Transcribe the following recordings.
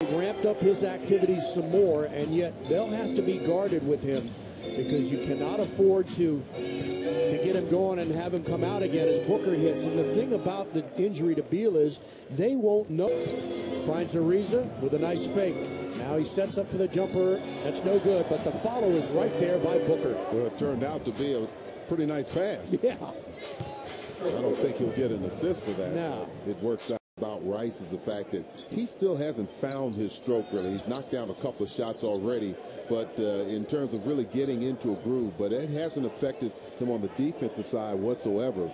Ramped up his activities some more, and yet they'll have to be guarded with him because you cannot afford to get him going and have him come out again as Booker hits. And the thing about the injury to Beal is they won't know. Finds Ariza with a nice fake. Now he sets up for the jumper. That's no good, but the follow is right there by Booker. Well, it turned out to be a pretty nice pass. Yeah. I don't think he'll get an assist for that. No. It works out. About Rice is the fact that he still hasn't found his stroke really. He's knocked down a couple of shots already, but in terms of really getting into a groove, but it hasn't affected him on the defensive side whatsoever.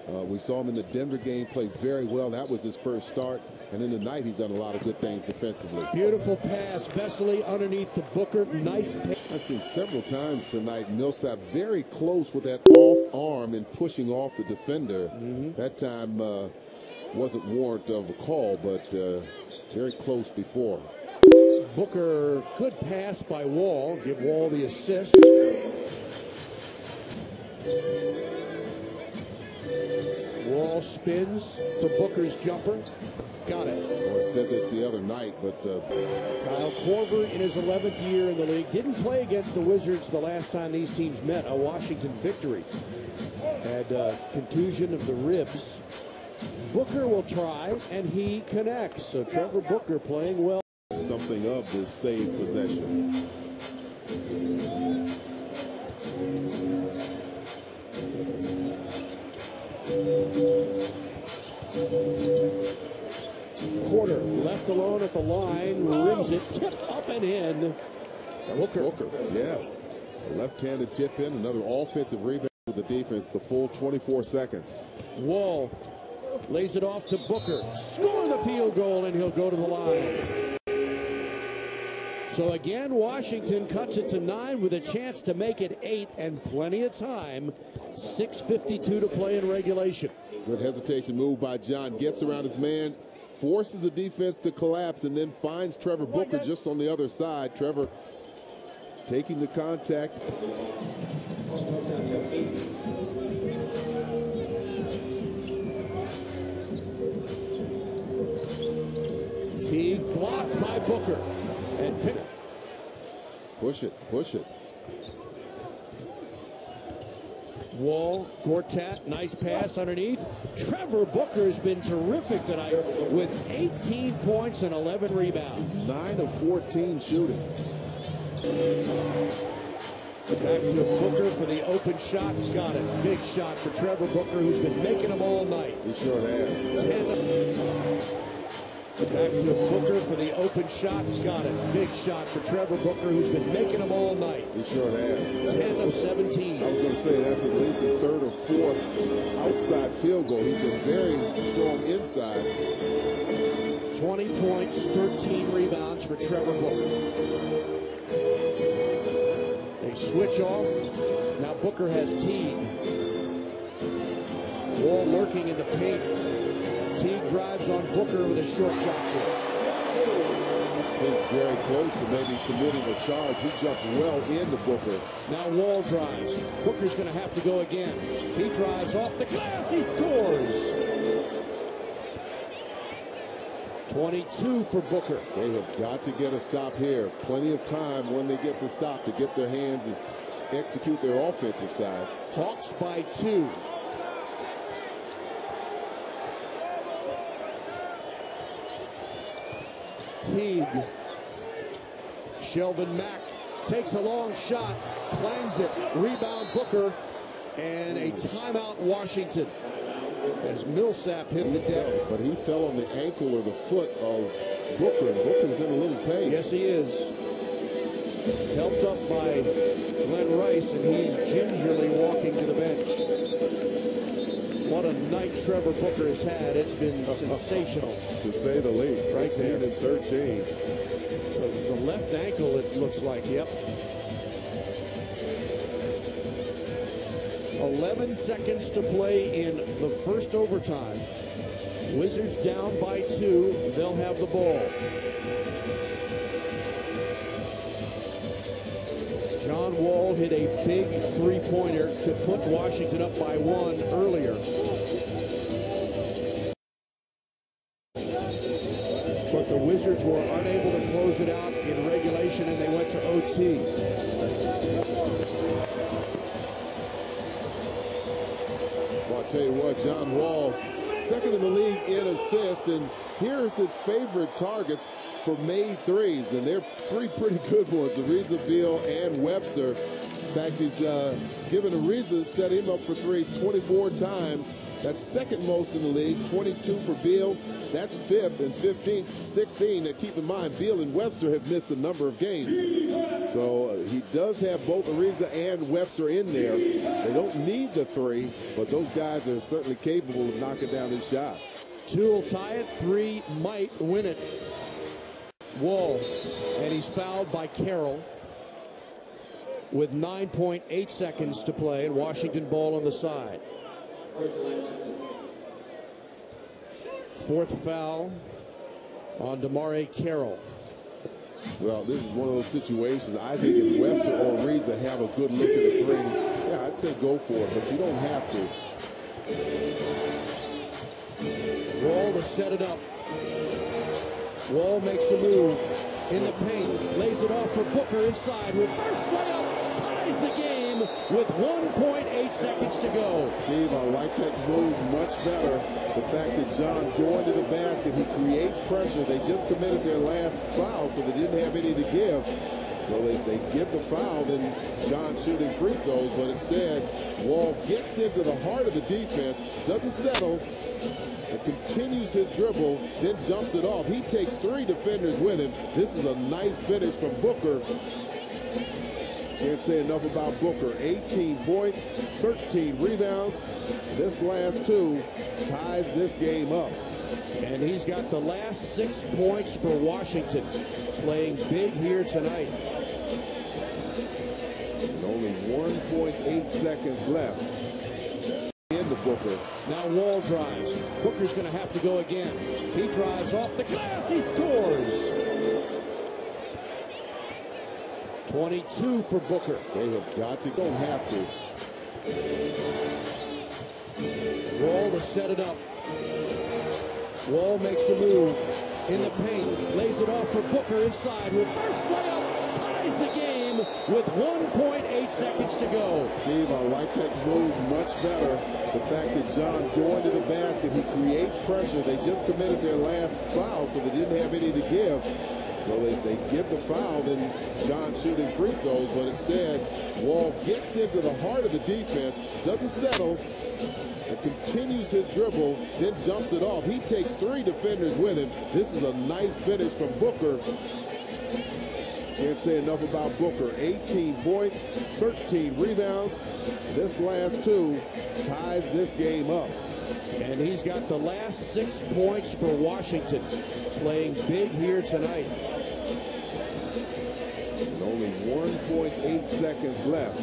We saw him in the Denver game play very well. That was his first start, and in the night he's done a lot of good things defensively. Beautiful pass, Vesely underneath to Booker. Nice pass. I've seen several times tonight Millsap very close with that off arm and pushing off the defender. That time wasn't warrant of a call, but very close before. Booker, good pass by Wall. Give Wall the assist. Wall spins for Booker's jumper. Got it. Well, I said this the other night, but Kyle Korver in his 11th year in the league. Didn't play against the Wizards the last time these teams met. A Washington victory. Had contusion of the ribs. Booker will try, and he connects. So Trevor Booker playing well. Something of this saved possession. Quarter left alone at the line, rims it, tip up and in. Booker. Yeah. Left-handed tip in, another offensive rebound with the defense, the full 24 seconds. Wall lays it off to Booker. Score the field goal, and he'll go to the line. So again, Washington cuts it to 9 with a chance to make it 8 and plenty of time. 6:52 to play in regulation. Good hesitation move by John. Gets around his man, forces the defense to collapse, and then finds Trevor Booker just on the other side. Trevor taking the contact. Teague blocked by Booker. And pick. Push it. Wall, Gortat, nice pass underneath. Trevor Booker has been terrific tonight with 18 points and 11 rebounds. 9 of 14 shooting. Back to Booker for the open shot. Got it. Big shot for Trevor Booker, who's been making them all night. He sure has. Back to Booker for the open shot. Got it. Big shot for Trevor Booker, who's been making them all night. He sure has. 10 of 17. I was going to say that's at least his third or fourth outside field goal. He's been very strong inside. 20 points, 13 rebounds for Trevor Booker. They switch off. Now Booker has Teague. Wall lurking in the paint. Teague drives on Booker with a short shot. Teague very close to maybe committing a charge. He jumped well into Booker. Now Wall drives. Booker's going to have to go again. He drives off the glass. He scores. 22 for Booker. They have got to get a stop here. Plenty of time when they get the stop to get their hands and execute their offensive side. Hawks by 2. Teague. Shelvin Mack takes a long shot, clangs it, rebound Booker, and a timeout Washington as Millsap hit the deck. But he fell on the ankle or the foot of Booker, and Booker's in a little pain. Yes, he is. Helped up by Glenn Rice, and he's gingerly walking to the bench. What a night Trevor Booker has had. It's been sensational. To say the least. Right there. 18 and 13. The left ankle, it looks like, yep. 11 seconds to play in the first overtime. Wizards down by 2. They'll have the ball. John Wall hit a big three-pointer to put Washington up by 1 earlier. But the Wizards Wizards were unable to close it out in regulation, and they went to OT. Well, I'll tell you what, John Wall, second in the league in assists, and here's his favorite targets for made threes, and they're three pretty good ones, Ariza, Beal, and Webster. In fact, he's given Ariza, set him up for threes 24 times. That's second most in the league, 22 for Beal. That's fifth, and 15, 16. And keep in mind, Beal and Webster have missed a number of games. So he does have both Ariza and Webster in there. They don't need the three, but those guys are certainly capable of knocking down this shot. 2 will tie it, 3 might win it. Wall, and he's fouled by Carroll with 9.8 seconds to play, and Washington ball on the side. 4th foul on DeMarre Carroll. Well, this is one of those situations. I think if Webster or Ariza have a good look at the three, yeah, I'd say go for it, but you don't have to. Wall to set it up. Wall makes a move in the paint, lays it off for Booker inside with first layup, ties the game with 1.8 seconds to go. Steve, I like that move much better. The fact that John going to the basket, he creates pressure. They just committed their last foul, so they didn't have any to give. So they give the foul, then John shooting free throws, but instead, Wall gets into the heart of the defense, doesn't settle, and continues his dribble, then dumps it off. He takes 3 defenders with him. This is a nice finish from Booker. Can't say enough about Booker. 18 points, 13 rebounds. This last 2 ties this game up. And he's got the last 6 points for Washington, playing big here tonight. And only 1.8 seconds left. Into Booker. Now Wall drives. Booker's going to have to go again. He drives off the glass. He scores. 22 for Booker. They have got to, don't have to. Wall to set it up. Wall makes a move in the paint, lays it off for Booker inside with first layup, ties the game with 1.8 seconds to go. Steve, I like that move much better. The fact that John going to the basket, he creates pressure. They just committed their last foul, so they didn't have any to give. So they give the foul, then John shooting free throws, but instead, Wall gets into the heart of the defense, doesn't settle, and continues his dribble, then dumps it off. He takes 3 defenders with him. This is a nice finish from Booker. Can't say enough about Booker. 18 points, 13 rebounds. This last 2 ties this game up. And he's got the last 6 points for Washington, playing big here tonight. And only 1.8 seconds left.